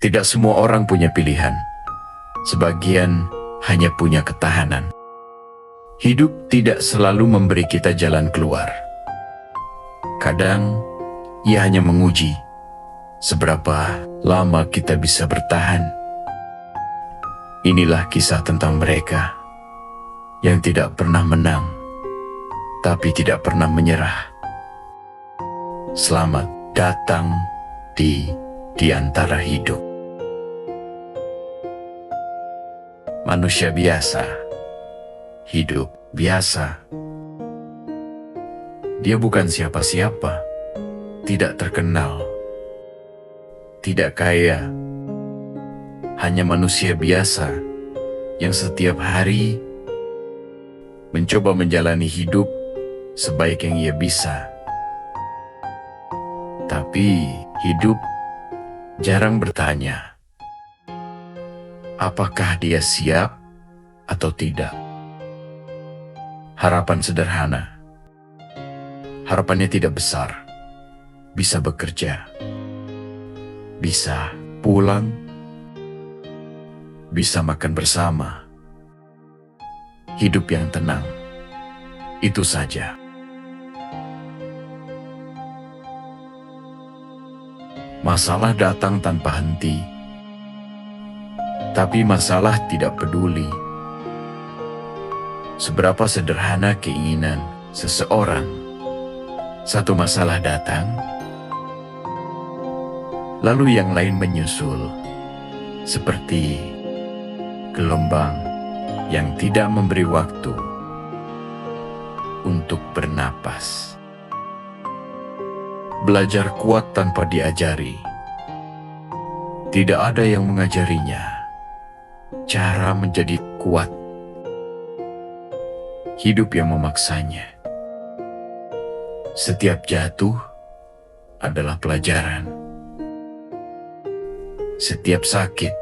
Tidak semua orang punya pilihan. Sebagian hanya punya ketahanan. Hidup tidak selalu memberi kita jalan keluar. Kadang ia hanya menguji seberapa lama kita bisa bertahan. Inilah kisah tentang mereka yang tidak pernah menang, tapi tidak pernah menyerah. Selamat datang di antara hidup. Manusia biasa, hidup biasa. Dia bukan siapa-siapa, tidak terkenal, tidak kaya, hanya manusia biasa yang setiap hari mencoba menjalani hidup sebaik yang ia bisa. Tapi hidup jarang bertanya, apakah dia siap atau tidak? Harapan sederhana. Harapannya tidak besar. Bisa bekerja. Bisa pulang. Bisa makan bersama. Hidup yang tenang. Itu saja. Masalah datang tanpa henti. Tapi masalah tidak peduli. Seberapa sederhana keinginan seseorang, satu masalah datang, lalu yang lain menyusul, seperti gelombang yang tidak memberi waktu untuk bernapas. Belajar kuat tanpa diajari. Tidak ada yang mengajarinya cara menjadi kuat. Hidup yang memaksanya. Setiap jatuh adalah pelajaran. Setiap sakit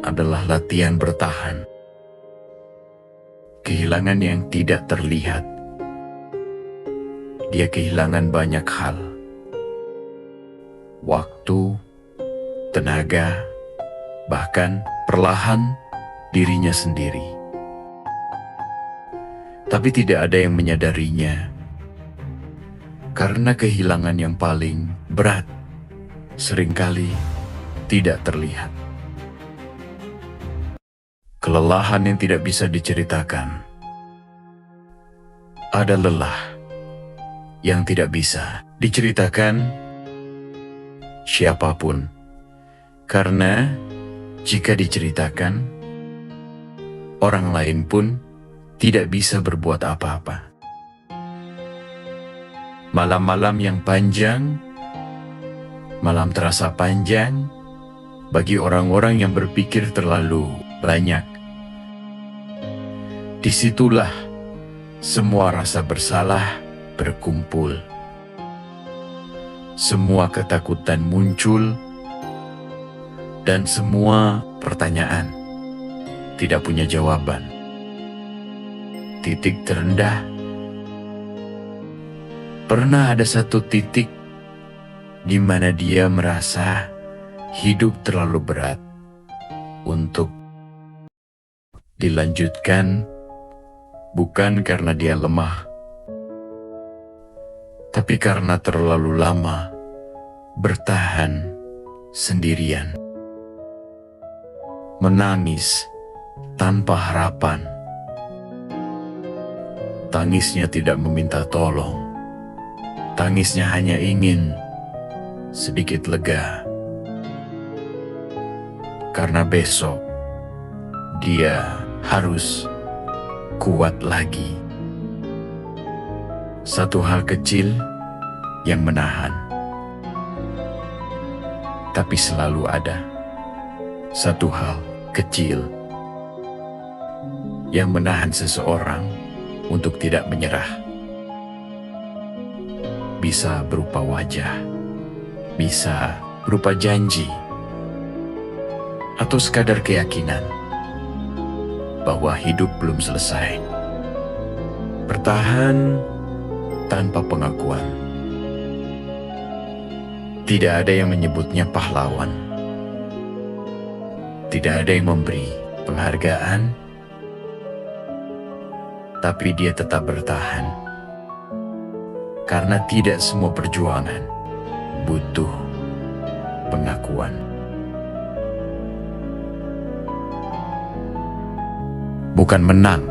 adalah latihan bertahan. Kehilangan yang tidak terlihat. Dia kehilangan banyak hal. Waktu, tenaga, bahkan perlahan dirinya sendiri. Tapi tidak ada yang menyadarinya. Karena kehilangan yang paling berat seringkali tidak terlihat. Kelelahan yang tidak bisa diceritakan. Ada lelah yang tidak bisa diceritakan siapapun. Karena jika diceritakan, orang lain pun tidak bisa berbuat apa-apa. Malam-malam yang panjang, malam terasa panjang bagi orang-orang yang berpikir terlalu banyak. Disitulah semua rasa bersalah berkumpul. Semua ketakutan muncul dan semua pertanyaan tidak punya jawaban. Titik terendah. Pernah ada satu titik di mana dia merasa hidup terlalu berat untuk dilanjutkan, bukan karena dia lemah, tapi karena terlalu lama bertahan sendirian. Menangis tanpa harapan. Tangisnya tidak meminta tolong. Tangisnya hanya ingin sedikit lega. Karena besok dia harus kuat lagi. Satu hal kecil yang menahan. Tapi selalu ada satu hal kecil yang menahan seseorang untuk tidak menyerah. Bisa berupa wajah, bisa berupa janji, atau sekadar keyakinan bahwa hidup belum selesai. Bertahan tanpa pengakuan. Tidak ada yang menyebutnya pahlawan, tidak ada yang memberi penghargaan, tapi dia tetap bertahan. Karena tidak semua perjuangan butuh pengakuan. Bukan menang,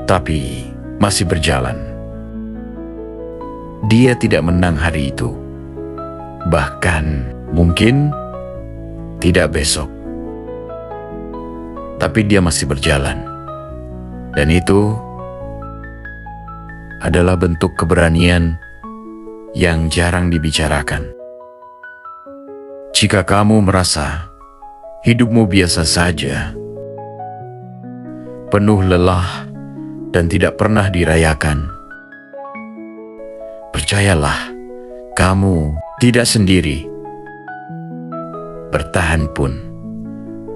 tapi masih berjalan. Dia tidak menang hari itu, bahkan mungkin tidak besok. Tapi dia masih berjalan. Dan itu adalah bentuk keberanian yang jarang dibicarakan. Jika kamu merasa hidupmu biasa saja, penuh lelah dan tidak pernah dirayakan, percayalah, kamu tidak sendiri. Bertahan pun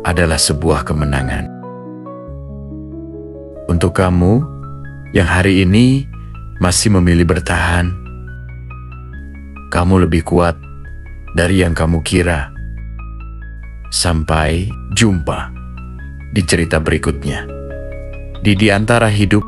adalah sebuah kemenangan. Untuk kamu yang hari ini masih memilih bertahan, kamu lebih kuat dari yang kamu kira. Sampai jumpa di cerita berikutnya. Di antara hidup